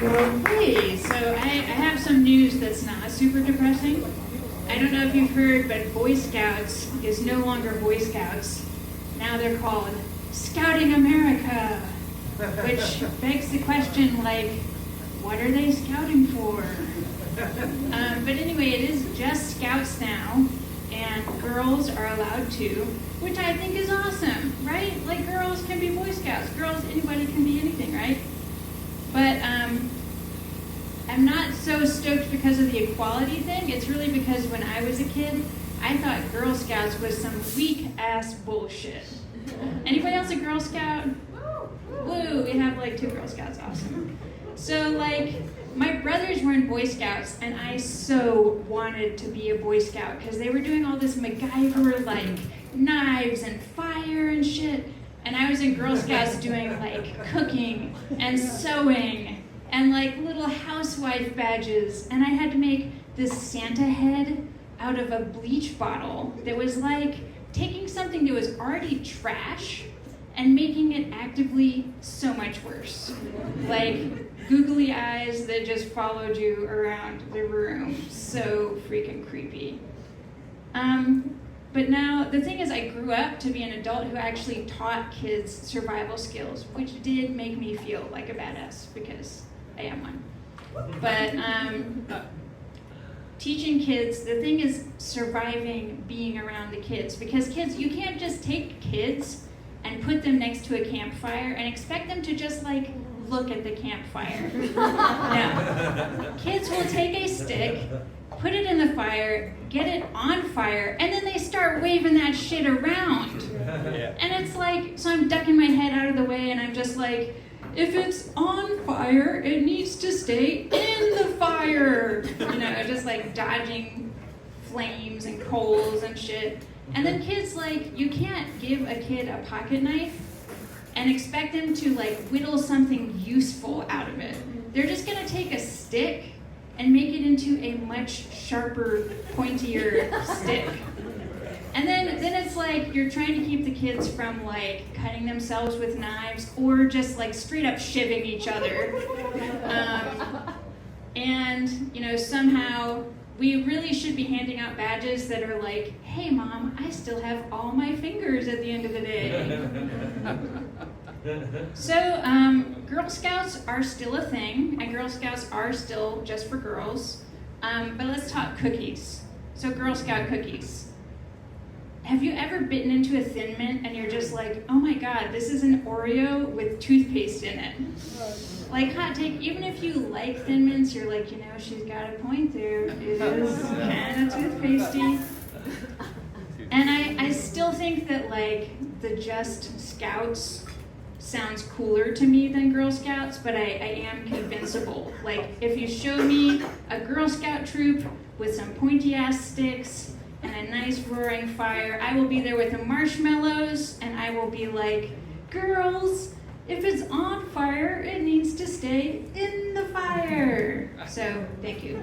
Hey, so I have some news that's not super depressing. I don't know if you've heard, but Boy Scouts is no longer Boy Scouts. Now they're called Scouting America, which begs the question, like, what are they scouting for? But anyway, it is just Scouts now, and girls are allowed to, which I think is awesome, right? Like, girls can be Boy Scouts. Girls, anybody can be anything, right? But I'm not so stoked because of the equality thing. It's really because when I was a kid, I thought Girl Scouts was some weak-ass bullshit. Anybody else a Girl Scout? Woo! We have like 2 Girl Scouts, awesome. So like, my brothers were in Boy Scouts, and I so wanted to be a Boy Scout because they were doing all this MacGyver, like, knives and fire and shit. And I was in Girl Scouts doing like cooking and sewing and like little housewife badges. And I had to make this Santa head out of a bleach bottle that was like taking something that was already trash and making it actively so much worse. Like googly eyes that just followed you around the room. So freaking creepy. But now, the thing is, I grew up to be an adult who actually taught kids survival skills, which did make me feel like a badass, because I am one. But teaching kids, the thing is surviving being around the kids, because kids, you can't just take kids and put them next to a campfire and expect them to just, like, look at the campfire. No. Kids will take a stick, put it in the fire, get it on fire, and then they start waving that shit around. Yeah. And it's like, so I'm ducking my head out of the way, and I'm just like, if it's on fire, it needs to stay in the fire. You know, just like dodging flames and coals and shit. And then kids, like, you can't give a kid a pocket knife and expect them to, like, whittle something useful out of it. They're just gonna take a stick and make it into a much sharper, pointier stick. And then it's like you're trying to keep the kids from like cutting themselves with knives or just like straight up shivving each other. And you know, somehow we really should be handing out badges that are like, hey mom, I still have all my fingers at the end of the day. So, Girl Scouts are still a thing, and Girl Scouts are still just for girls. But let's talk cookies. So, Girl Scout cookies. Have you ever bitten into a Thin Mint and you're just like, oh my god, this is an Oreo with toothpaste in it? Like, hot take, even if you like Thin Mints, you're like, you know, she's got a point there. It is kind of toothpastey. And I still think that, like, the Just Scouts sounds cooler to me than Girl Scouts, but I am convincible. Like, if you show me a Girl Scout troop with some pointy-ass sticks and a nice roaring fire, I will be there with the marshmallows, and I will be like, girls, if it's on fire, it needs to stay in the fire. So, thank you.